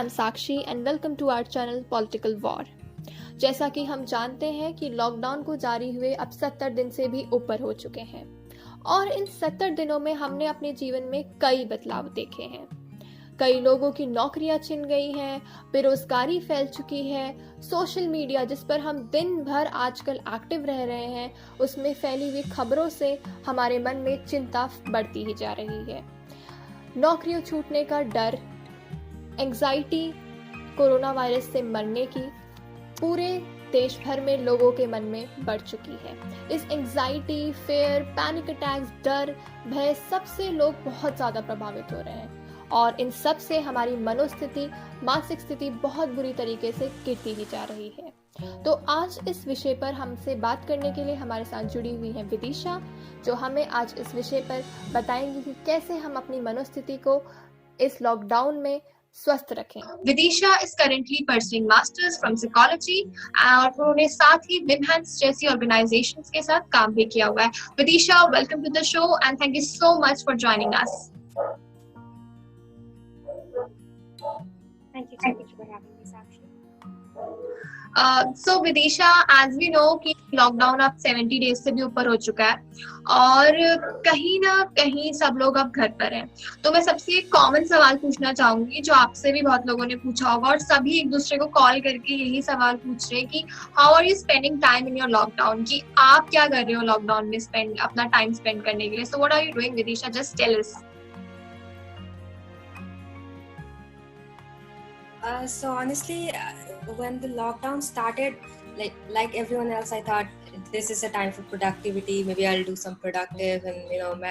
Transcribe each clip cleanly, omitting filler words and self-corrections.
I'm Sakshi and welcome to our channel Political War. जैसा कि हम जानते हैं कि लॉकडाउन को जारी हुए अब 70 दिन से भी ऊपर हो चुके हैं और इन 70 दिनों में हमने अपने जीवन में कई बदलाव देखे हैं। कई लोगों की नौकरियां छिन गई हैं, बेरोजगारी फैल चुकी है, सोशल मीडिया जिस पर हम दिन भर आजकल एक्टिव रह रहे हैं उसमें फैली हुई खबरों से हमारे मन में चिंता बढ़ती ही जा रही है। नौकरियों छूटने का डर, एंजाइटी, कोरोना वायरस से मरने की पूरे देश भर में लोगों के मन में बढ़ चुकी है। इस एंजाइटी, फियर, पैनिक अटैक्स, डर, भय सबसे लोग बहुत ज़्यादा प्रभावित हो रहे हैं और इन सब से हमारी मनोस्थिति, मानसिक स्थिति बहुत बुरी तरीके से गिरती ही जा रही है। तो आज इस विषय पर हमसे बात करने के लिए हमारे साथ जुड़ी हुई हैं विदिशा, जो हमें आज इस विषय पर बताएंगी कि कैसे हम अपनी मनोस्थिति को इस लॉकडाउन में स्वस्थ रखें। Vidisha is currently pursuing masters from psychology और उन्होंने साथ ही विमहेंस जैसी ऑर्गेनाइजेशंस के साथ काम भी किया हुआ है। Vidisha, welcome to the show and thank you so much for joining us. Thank you so much for having me, Sakshi. So Vidisha, as we know कि लॉकडाउन अब 70 डेज से भी ऊपर हो चुका है और कहीं ना कहीं सब लोग अब घर पर हैं। तो मैं सबसे एक कॉमन सवाल पूछना चाहूंगी जो आपसे भी बहुत लोगों ने पूछा होगा और सभी एक दूसरे को कॉल करके यही सवाल पूछ रहे हैं कि how are you spending time in your lockdown, कि आप क्या कर रहे हो लॉकडाउन में स्पेंड अपना टाइम स्पेंड करने के लिए। So what are you doing Vidisha, just tell us. So honestly, when the lockdown started, like everyone else, I thought this is a time for productivity. Maybe I'll do some productive and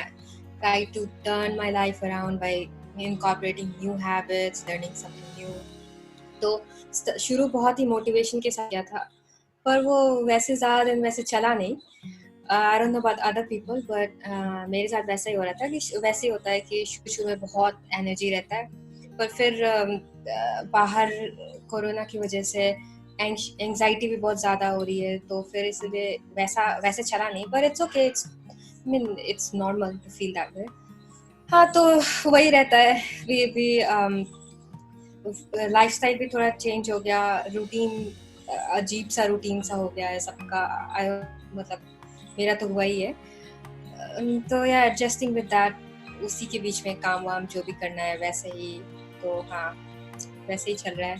try to turn my life around by incorporating new habits, learning something new. तो शुरू बहुत ही motivation के साथ किया था, पर वो वैसे ज़्यादा दिन वैसे चला नहीं। I don't know about other people, but मेरे साथ वैसा ही हो रहा था कि वैसे ही होता है कि शुरू में बहुत एनर्जी रहता है, पर फिर बाहर कोरोना की वजह से एंजाइटी भी बहुत ज़्यादा हो रही है, तो फिर इसलिए वैसे चला नहीं। पर it's okay, it's normal to feel that way. हाँ, तो वही रहता है। लाइफस्टाइल भी थोड़ा चेंज हो गया, रूटीन अजीब सा रूटीन सा हो गया है सबका। मतलब मेरा तो हुआ ही है, तो या एडजस्टिंग विद दैट, उसी के बीच में काम वाम जो भी करना है वैसे ही। तो हाँ, वैसे ही चल रहा है।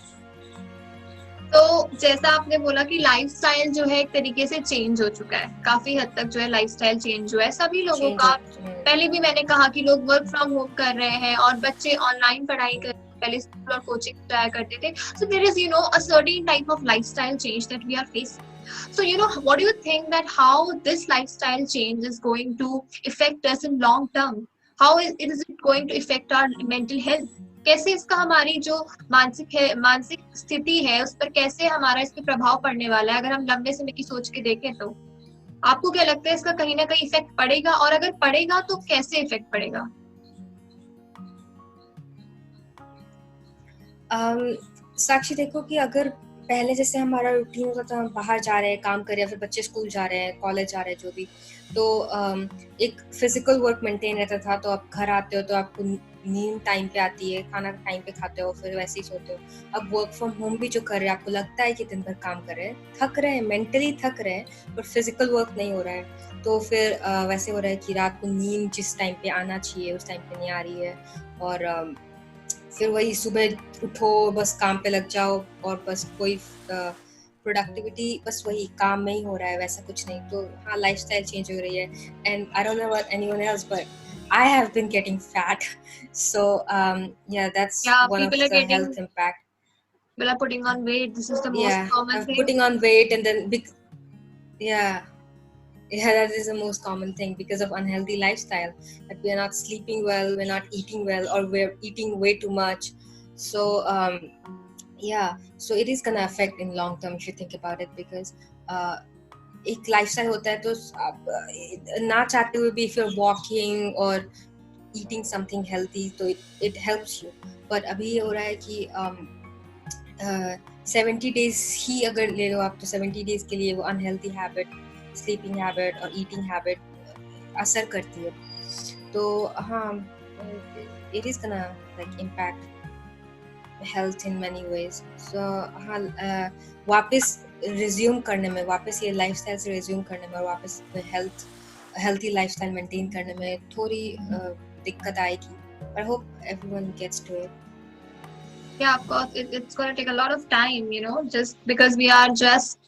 तो जैसा आपने बोला कि लाइफस्टाइल जो है एक तरीके से चेंज हो चुका है, काफी हद तक जो है लाइफस्टाइल चेंज हुआ है सभी लोगों का। पहले भी मैंने कहा कि लोग वर्क फ्रॉम होम कर रहे हैं और बच्चे ऑनलाइन पढ़ाई कर रहे हैं, पहले स्कूल और कोचिंग जाया करते थे। So there is a certain type of lifestyle change that we are facing. So, what do you think that how this lifestyle change is going to affect us in long term? How is it going to affect our mental health? कैसे इसका हमारी जो मानसिक स्थिति है उस पर कैसे हमारा इस पे प्रभाव पड़ने वाला है, अगर हम लंबे समय की सोच के देखें तो आपको क्या लगता है इसका कहीं ना कहीं इफेक्ट पड़ेगा, और अगर पड़ेगा तो कैसे इफेक्ट पड़ेगा? साक्षी, देखो कि अगर पहले जैसे हमारा रूटीन होता था, हम बाहर जा रहे हैं, काम कर रहे हैं, फिर बच्चे स्कूल जा रहे हैं, कॉलेज जा रहे हैं, जो भी, तो एक फिजिकल वर्क मेंटेन रहता था। तो आप घर आते हो तो आपको नींद टाइम पे आती है, खाना टाइम पे खाते हो, फिर वैसे ही सोते हो। अब वर्क फ्रॉम होम भी जो कर रहे हैं, आपको लगता है कि दिन भर काम कर रहे हैं, थक रहे हैं, मेंटली थक रहे हैं, पर फिजिकल वर्क नहीं हो रहा है। तो फिर वैसे हो रहा है कि रात को नींद जिस टाइम पे आना चाहिए उस टाइम पे नहीं आ रही है, और फिर वही सुबह उठो, बस काम पे लग जाओ, और बस कोई प्रोडक्टिविटी बस वही काम में ही हो रहा है, वैसा कुछ नहीं। तो हाँ, लाइफस्टाइल चेंज हो रही है। And I don't know about anyone else, but I have been getting fat, so that's one of the health impact. People are putting on weight. This is the most common thing. Putting on weight, and then that is the most common thing because of unhealthy lifestyle, that we are not sleeping well, we're not eating well, or we're eating way too much. So so it is gonna affect in long term if you think about it, because एक lifestyle होता है तो आप ना चाहते हुए भी if you're walking or eating something healthy, तो it helps you. पर अभी ये हो रहा है कि 70 days ही अगर ले लो आप, तो 70 days के लिए वो अनहेल्थी हैबिट, स्लीपिंग हैबिट और ईटिंग हैबिट असर करती है। तो हाँ, it is gonna like impact. health in many ways. So हाँ वापस resume करने में, वापस ये lifestyle से resume करने में और वापस healthy lifestyle maintain करने में थोड़ी दिक्कत आएगी. But I hope everyone gets to it. Yeah, of course, it's going to take a lot of time, just because we are just,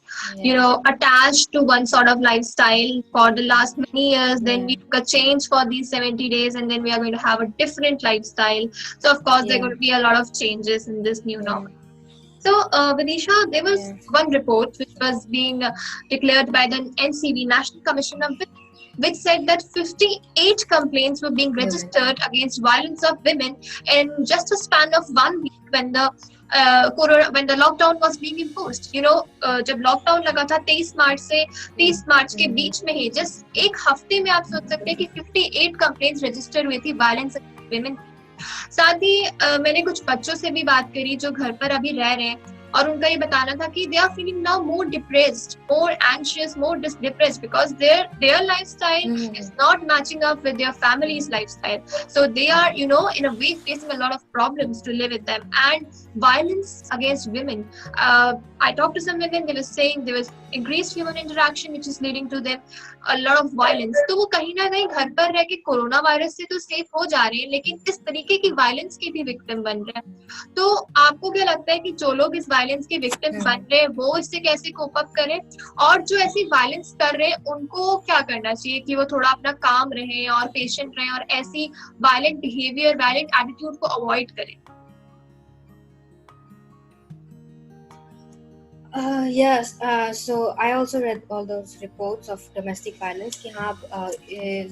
attached to one sort of lifestyle for the last many years. Then we took a change for these 70 days, and then we are going to have a different lifestyle. So, of course, there are going to be a lot of changes in this new normal. So, Vidisha, there was one report which was being declared by the NCV, National Commission of Women, which said that 58 complaints were being registered against violence of women in just a span of 1 week when the lockdown was being imposed. जब lockdown लगा था 23 मार्च से 30 मार्च के बीच में ही, just एक हफ्ते में आप सोच सकते हैं कि 58 कंप्लेंट्स रजिस्टर हुई थी वायलेंस अगेंस्ट विमेन। साथ ही मैंने कुछ बच्चों से भी बात करी जो घर पर अभी रह रहे हैं, और उनका ये बताना था कि they are feeling now more depressed, more anxious, more depressed because their lifestyle is not matching up with their family's lifestyle. So they are, in a way facing a lot of problems to live with them. And violence against women, I talked to some women, they were saying there was increased human interaction which is leading to them a lot of violence. तो वो कहीं ना कहीं घर पर रह के corona virus से तो सेफ हो जा रहे हैं, लेकिन इस तरीके की वायलेंस के भी विक्टिम बन रहे हैं। तो आपको क्या लगता है कि जो लोग इस वायलेंस के विक्टिम बन रहे हैं वो इससे कैसे कोप अप करें, और जो ऐसी वायलेंस कर रहे हैं उनको क्या करना चाहिए कि वो थोड़ा अपना काम रहे और पेशेंट रहे और ऐसी वायलेंट बिहेवियर, वायलेंट एटीट्यूड को अवॉइड करें? Yes, so I also read all those reports of domestic violence कि हाँ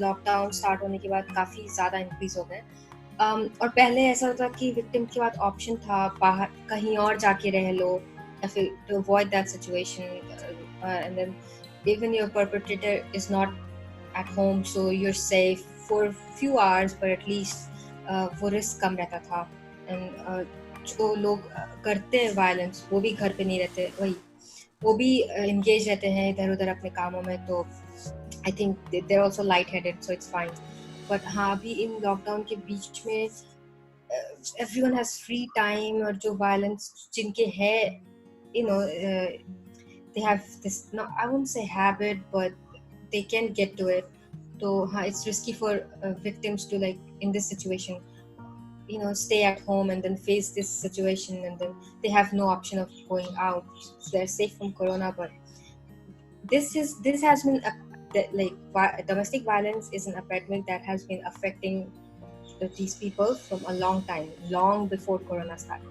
लॉकडाउन स्टार्ट होने के बाद काफ़ी ज़्यादा इंक्रीज हो गए। और पहले ऐसा होता कि विक्टिम के बाद ऑप्शन था बाहर कहीं और जाके रह लो या फिर to avoid that situation, and then even your perpetrator is not at home so you're safe for few hours, but at least वो रिस्क कम रहता था। एंड जो लोग करते हैं वायलेंस वो भी घर पे नहीं रहते, वो भी एंगेज रहते हैं इधर उधर अपने कामों में, तो I think they are also light headed, so it's fine. But हाँ अभी इन लॉकडाउन के बीच में एवरीवन हैज फ्री टाइम, और जो वायलेंस जिनके है they have this, no, I won't say habit, but they can get to it. So it's risky for victims to, like, in this situation, stay at home and then face this situation, and then they have no option of going out. So they're safe from corona, but this has been domestic violence is an epidemic that has been affecting these people from a long time, long before corona started.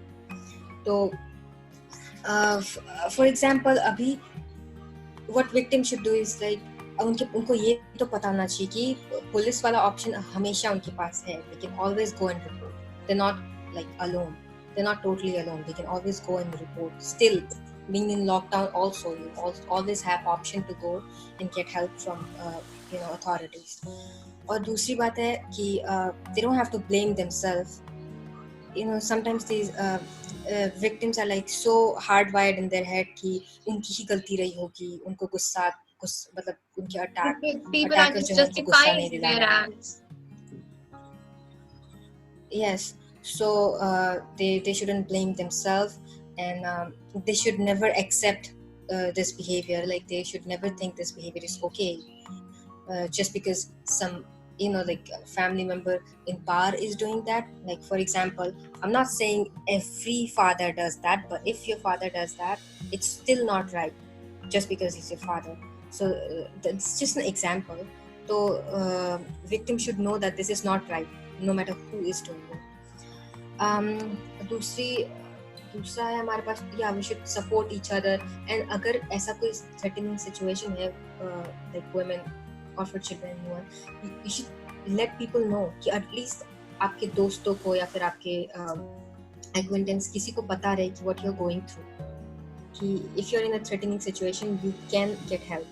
So for example, abhi what victim should do is like उनको ये तो पता होना चाहिए कि police वाला option हमेशा उनके पास है, they can always go and report. They're not like alone, they're not totally alone, they can always go and report. Still being in lockdown also, you always have option to go and get help from authorities. और दूसरी बात है कि they don't have to blame themselves. Sometimes these victims are like so hardwired in their head कि उनकी ही गलती रही होगी, उनको मतलब उनके अटैकर जो है उनको गुस्सा नहीं दिलाना। Yes, so they shouldn't blame themselves, and they should never accept this behavior. Like they should never think this behavior is okay, just because some like a family member in power is doing that. Like for example, I'm not saying every father does that, but if your father does that, it's still not right just because he's your father. So that's just an example. So victim should know that this is not right, no matter who is doing it. दूसरा है हमारे पास, we should support each other. And अगर ऐसा कोई threatening situation है, like women or for children, you should let people know कि at least आपके दोस्तों को या फिर आपके acquaintance किसी को पता रहे कि what you're going through, कि if you're in a threatening situation you can get help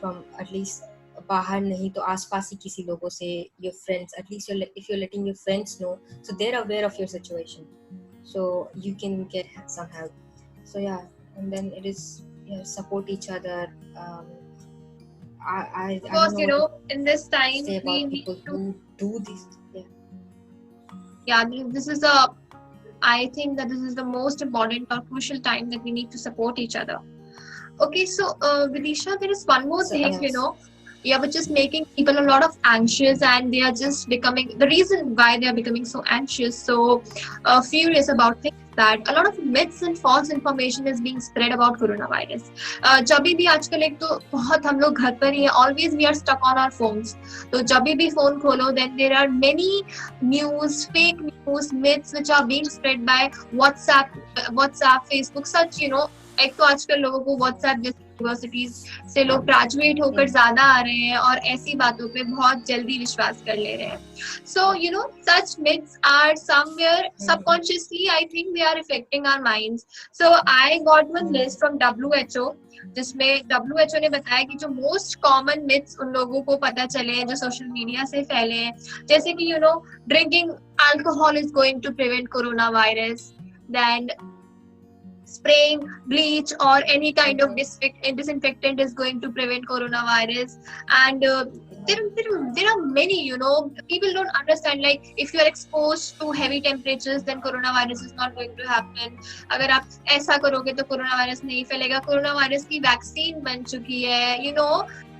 from at least बाहर नहीं तो आसपास ही किसी लोगों से, your friends, at least if you're letting your friends know, so they're aware of your situation, so you can get some help. So yeah, and then it is support each other. I because in this time we need people who do this. Yeah, this is a I think that this is the most important or crucial time that we need to support each other. Okay, so Vidisha, there is one more So thing, yes. which is making people a lot of anxious, and they are just becoming the reason why they are becoming so anxious, so furious about things, that a lot of myths and false information is being spread about coronavirus. जब भी आजकल एक तो बहुत हम लोग घर पर ही हैं, always we are stuck on our phones. तो जब भी phone खोलो, then there are many news, fake news, myths which are being spread by WhatsApp, Facebook, such एक तो आजकल लोगों को WhatsApp जैसी यूनिवर्सिटीज से लोग ग्रेजुएट होकर ज्यादा आ रहे हैं और ऐसी बातों पे बहुत जल्दी विश्वास कर ले रहे हैं. So such myths are somewhere subconsciously, I think they are affecting our minds. So I got one list from WHO, जिसमें WHO ने बताया कि जो मोस्ट कॉमन मिथ्स उन लोगों को पता चले हैं जो सोशल मीडिया से फैले हैं, जैसे कि drinking alcohol is going to prevent corona virus, then spraying bleach or any kind of disinfectant is going to prevent coronavirus. And there are many, people don't understand, like if you are exposed to heavy temperatures, then coronavirus is not going to happen. अगर आप ऐसा करोगे तो coronavirus नहीं फैलेगा. coronavirus की vaccine बन चुकी है.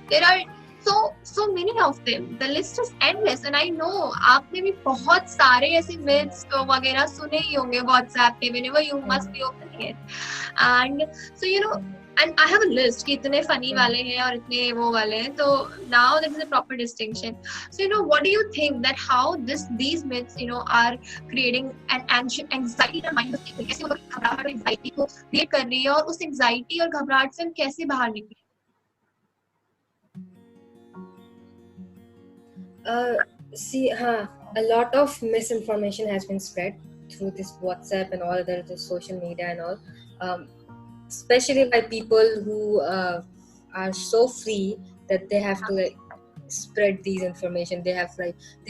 There are so many of them. The list is endless, and I know आपने भी बहुत सारे ऐसे myths वगैरह सुने ही होंगे WhatsApp पे. Whenever you must be opening it, and so and I have a list कि इतने funny वाले हैं और इतने वो वाले हैं. So now there is a proper distinction. So what do you think that how these myths are creating an anxiety in the mind of people? कैसे वो घबराहट और anxiety को create कर रही है, और उस anxiety और घबराहट से हम कैसे बाहर निकलें? A lot of misinformation has been spread through this WhatsApp and all other this social media and all, especially by people who are so free that they have to spread these information. They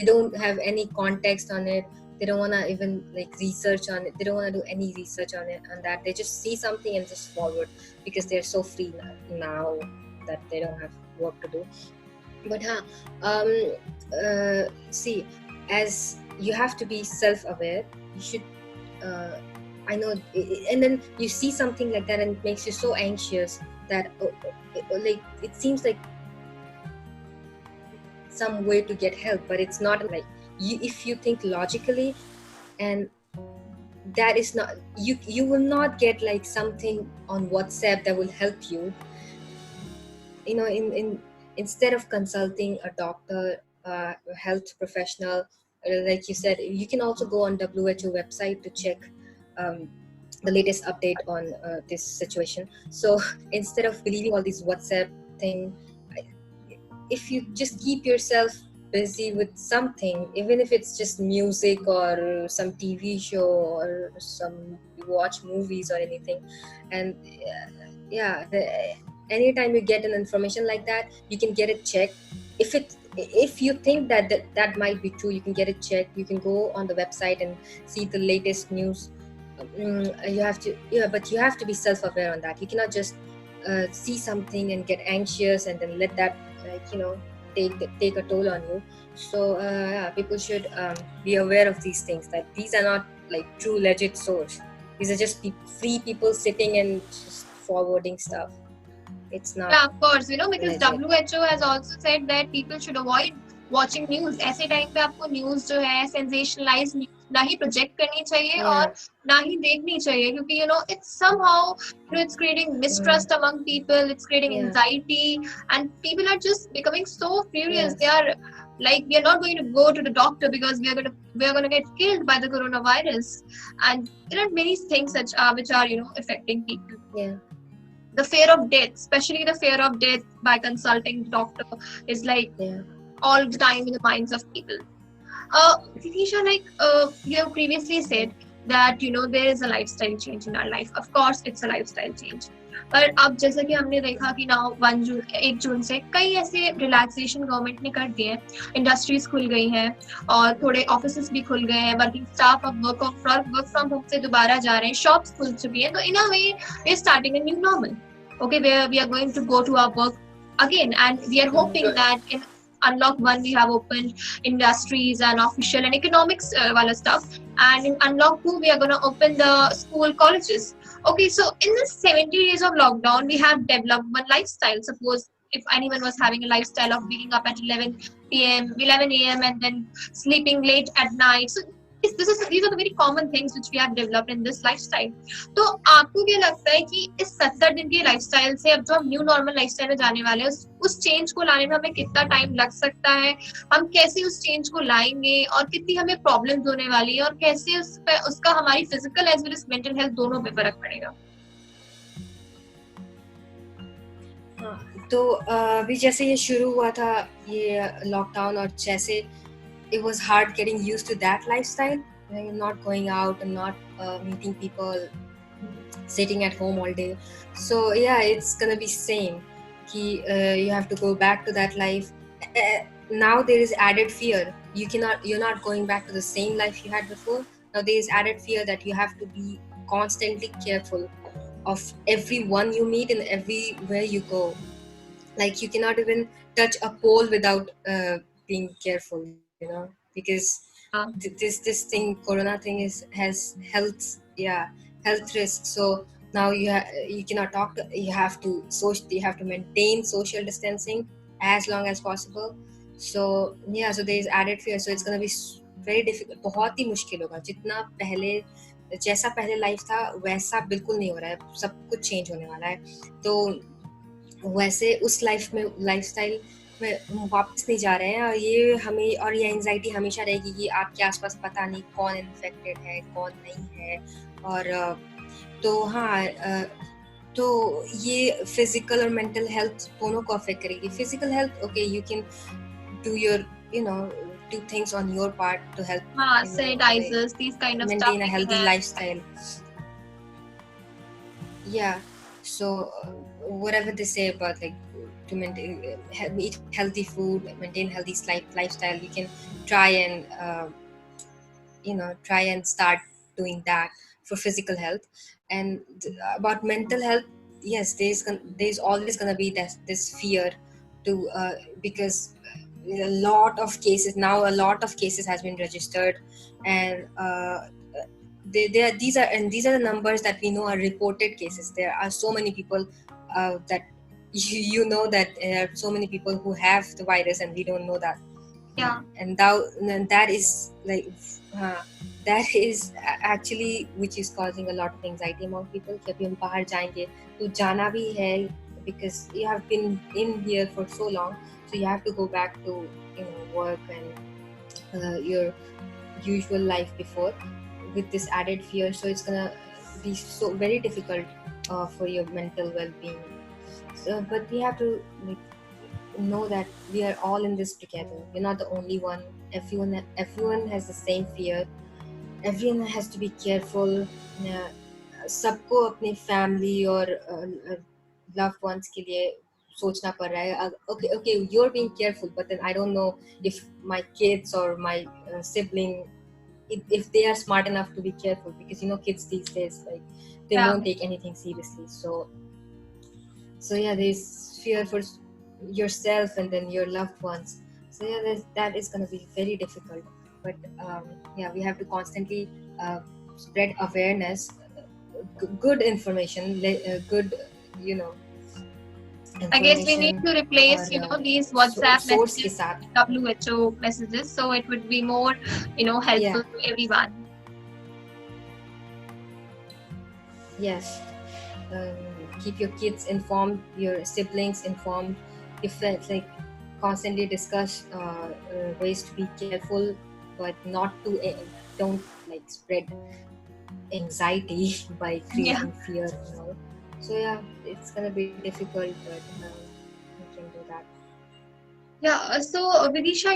don't have any context on it. They don't want to even research on it. They don't want to do any research on that. They just see something and just forward because they're so free now that they don't have work to do. But see, as you have to be self-aware, you should I know, and then you see something like that and it makes you so anxious that it seems like some way to get help, but it's not if you think logically, and that is not, you will not get something on WhatsApp that will help you. Instead of consulting a doctor, a health professional, like you said, you can also go on WHO website to check the latest update on this situation. So instead of believing all these WhatsApp thing, if you just keep yourself busy with something, even if it's just music or some TV show or you watch movies or anything, and anytime you get an information like that, you can get it checked. If you think that might be true, you can get it checked. You can go on the website and see the latest news. But you have to be self-aware on that. You cannot just see something and get anxious and then let that take a toll on you. So people should be aware of these things, that these are not true legit source. These are just free people sitting and just forwarding stuff. It's not. Yeah, of course, because WHO has also said that people should avoid watching news. ऐसे time पे आपको news जो है sensationalized news ना ही project करनी चाहिए और ना ही देखनी चाहिए, क्योंकि it's somehow it's creating mistrust among people, it's creating anxiety, and people are just becoming so furious. They are we are not going to go to the doctor because we are going to get killed by the coronavirus, and there are many things which are affecting people. Yeah. The fear of death, especially the fear of death by consulting doctor, is all the time in the minds of people. Vidisha, you have previously said that there is a lifestyle change in our life. Of course, it's a lifestyle change. पर अब जैसा कि हमने देखा कि now 1 जून से कई ऐसे रिलैक्सेशन गवर्नमेंट ने कर दिए हैं, इंडस्ट्रीज खुल गई हैं और थोड़े ऑफिसेस भी खुल गए हैं, वर्किंग स्टाफ अब वर्क फ्रॉम होम से दोबारा जा रहे हैं, शॉप्स खुल चुकी हैं. तो in a way we are starting a new normal, okay, where we are going to go to our work again, and we are hoping that unlock 1 we have opened industries and official and economics wala stuff, and in unlock 2 we are going to open the school colleges. Okay, so in this 70 days of lockdown we have developed one lifestyle. Suppose if anyone was having a lifestyle of waking up at 11 a.m. and then sleeping late at night, so these are the very common things which we have developed in this lifestyle. तो आपको क्या लगता है कि इस 70 दिन के lifestyle से अब जो हम न्यू नॉर्मल लाइफस्टाइल में जाने वाले हैं उस चेंज को लाने में हमें कितना टाइम लग सकता है, हम कैसे उस चेंज को लाएंगे और कितनी हमें प्रॉब्लम्स होने वाली है और कैसे उसका हमारी physical as well as mental health दोनों पे फर्क पड़ेगा? तो अभी जैसे ये शुरू हुआ था ये लॉकडाउन, और जैसे it was hard getting used to that lifestyle, not going out and not meeting people, sitting at home all day. So yeah, it's gonna be same ki you have to go back to that life. Now there is added fear. You're not going back to the same life you had before. Now there is added fear that you have to be constantly careful of everyone you meet and everywhere you go. Like you cannot even touch a pole without being careful, because this thing, corona thing, has health risk. So now you cannot talk to, you have to maintain social distancing as long as possible. So yeah, so there is added fear. So it's going to be very difficult. बहुत ही मुश्किल होगा. जितना जैसा पहले life था वैसा बिल्कुल नहीं हो रहा है. सब कुछ चेंज होने वाला है. तो वैसे उस लाइफस्टाइल में हम वापस नहीं जा रहे हैं. और ये एंजाइटी हमेशा रहेगी कि आपके आसपास पता नहीं कौन इन्फेक्टेड है, कौन नहीं है. और तो हाँ, तो ये फिजिकल और मेंटल हेल्थ दोनों को अफेक्ट करेगी. Physical health, okay, you can do your do things on your part to help sanitizers, these kind of maintain stuff, a healthy lifestyle. Yeah, so whatever they say about like to maintain eat healthy food, maintain healthy lifestyle, you can try and start doing that for physical health. And about mental health, yes, there's always going to be this fear to because a lot of cases has been registered, and these are the numbers that we know are reported cases. There are so many people that that there are so many people who have the virus and we don't know that. Yeah. And that is like that is actually which is causing a lot of anxiety among people. कि अभी हम बाहर जाएंगे तो जाना भी है, because you have been in here for so long, so you have to go back to work and your usual life before, with this added fear. So it's gonna be so very difficult for your mental well-being. So, but we have to know that we are all in this together. We're not the only one. Everyone has the same fear. Everyone has to be careful. सबको अपने family और loved ones के लिए सोचना पड़ रहा है. Okay, you're being careful, but then I don't know if my kids or my sibling, if they are smart enough to be careful, because kids these days, like, they won't take anything seriously. So yeah, there's fear for yourself and then your loved ones. So yeah, that is going to be very difficult. But yeah, we have to constantly spread awareness, good information, good I guess we need to replace these WhatsApp messages, WHO messages, so it would be more helpful to everyone. Yes. Keep your kids informed, your siblings informed. If like constantly discuss ways to be careful, but not to don't like spread anxiety by creating fear. So yeah, it's gonna be difficult, but we can do that. Yeah. So Vidisha,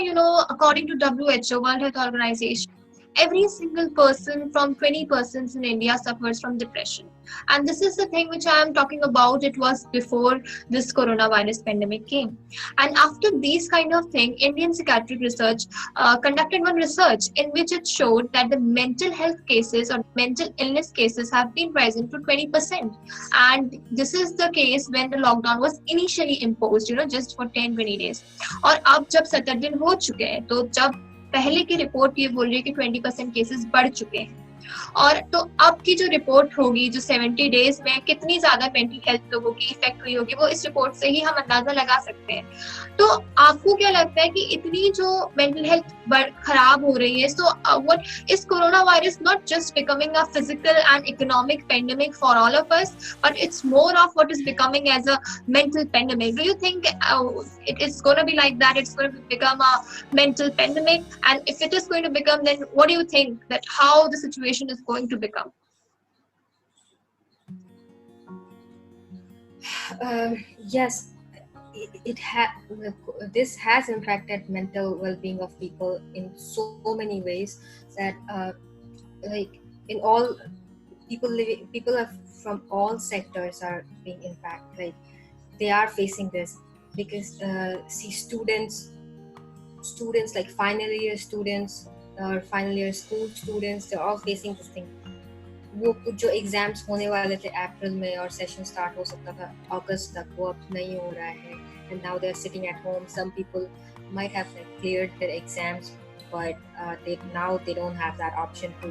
according to WHO, World Health Organization, every single person from 20 persons in India suffers from depression. And this is the thing which I am talking about. It was before this coronavirus pandemic came. And after these kind of thing, Indian psychiatric research conducted one research in which it showed that the mental health cases or mental illness cases have been rising to 20%. And this is the case when the lockdown was initially imposed, just for 10-20 days. और अब जब 70 दिन हो चुके हैं, तो जब पहले की रिपोर्ट ये बोल रही है कि 20% केसेस बढ़ चुके हैं, और तो अब की जो रिपोर्ट होगी, जो 70 डेज में कितनी ज्यादा मेंटल हेल्थ लोगों की इफेक्ट हुई होगी, वो इस रिपोर्ट से ही हम अंदाजा लगा सकते हैं. तो आपको क्या लगता है कि इतनी जो मेंटल हेल्थ खराब हो रही है, so what is corona virus not just becoming a physical and economic pandemic for all of us, but it's more of what is becoming as a mental pandemic? Do you think it is going to be like that? It's going to become a mental pandemic, and if it is going to become, then what do you think that how the situation is going to become? Yes, this has impacted mental well-being of people in so many ways that like in all people from all sectors are being impacted. Like they are facing this because see students like final year students or final year school students, they're all facing this thing. वो कुछ जो exams होने वाले थे अप्रैल में और session start हो सकता था अगस्त तक, वो अब नहीं हो रहा है. And now they're sitting at home. Some people might have cleared their exams, but they don't have that option to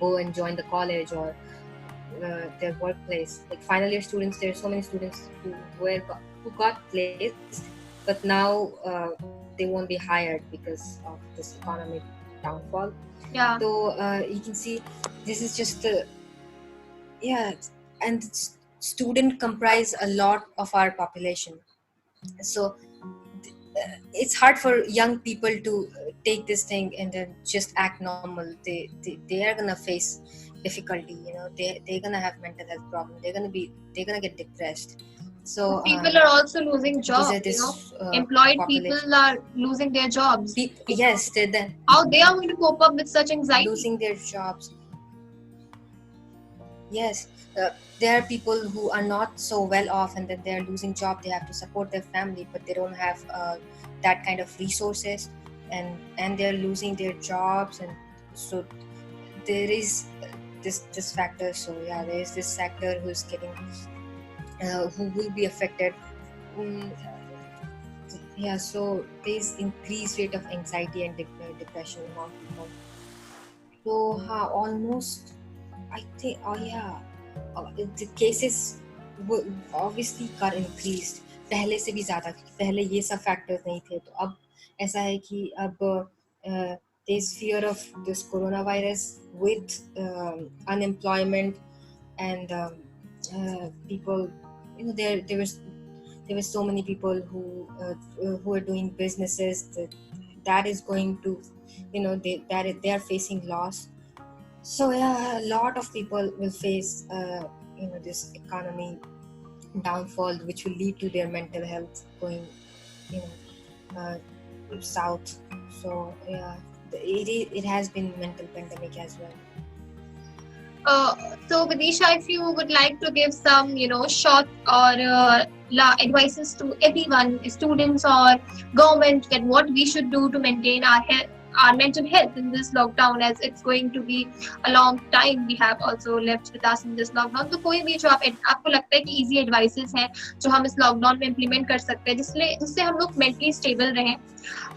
go and join the college or their workplace. Like final year students, there are so many students who got placed, but now they won't be hired because of this economic downfall. Yeah. So you can see this is just and student comprise a lot of our population. So it's hard for young people to take this thing and then just act normal. They are gonna face difficulty. They're gonna have mental health problems. They're gonna get depressed. So people are also losing jobs. Employed people are losing their jobs. Yes, how they are going to cope up with such anxiety? Losing their jobs. Yes, there are people who are not so well off, and then they are losing job. They have to support their family, but they don't have that kind of resources, and they are losing their jobs, and so there is this factor. So yeah, there is this sector who's getting. Who will be affected. So there's increased rate of anxiety and depression among people. So almost I think the cases will obviously got increased. पहले से भी ज़्यादा, पहले ये सब factors नहीं थे, तो अब ऐसा है कि अब there's fear of this coronavirus with unemployment and people. There were so many people who are doing businesses that is going to, they are facing loss. So yeah, a lot of people will face this economy downfall, which will lead to their mental health going south. So yeah, it has been mental pandemic as well. So Vidisha, if you would like to give some, short or advices to everyone, students or government, that what we should do to maintain our mental health in this lockdown, as it's going to be a long time we have also left with us in this lockdown. तो कोई भी जो आपको लगता है कि easy advices हैं जो हम इस lockdown में implement कर सकते हैं, जिससे हम लोग mentally stable रहें,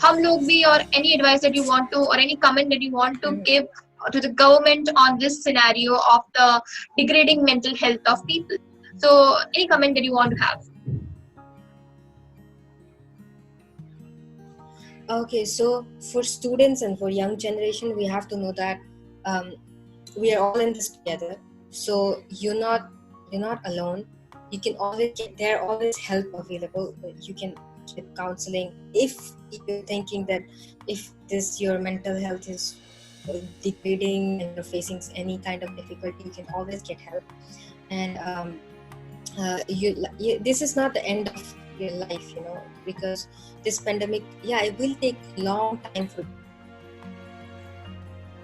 हम लोग भी, और any advice that you want to, or any comment that you want to give to the government on this scenario of the degrading mental health of people. So any comment that you want to have? Okay, so for students and for young generation, we have to know that we are all in this together. So you're not alone. You can always there are always help available. You can get counseling if you're thinking that if your mental health is degrading and you're facing any kind of difficulty, you can always get help. And this is not the end of your life, because this pandemic, it will take long time for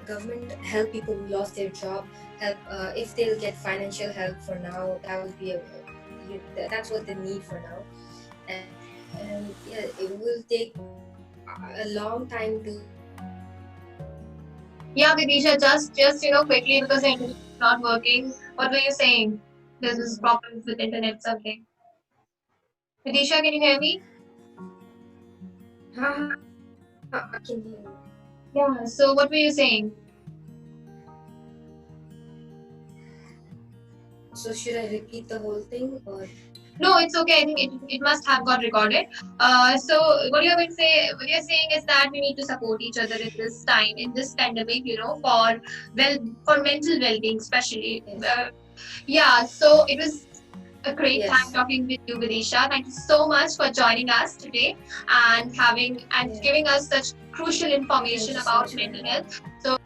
government help people who lost their job, help if they'll get financial help for now, that will be that's what they need for now. And yeah, it will take a long time to. Yeah, Vidisha, just quickly, because the internet is not working. What were you saying? There's this problem with internet something. Vidisha, can you hear me? I can hear you. Yeah. So what were you saying? So should I repeat the whole thing or? No, it's okay. I think it must have got recorded. So what you're going to say, what you're saying is that we need to support each other in this time, in this pandemic, for mental well-being, especially. Yes. Yeah. So it was a great time Yes. talking with you, Vidisha. Thank you so much for joining us today and Yeah. giving us such crucial Thank information you so about much for mental having health. me. So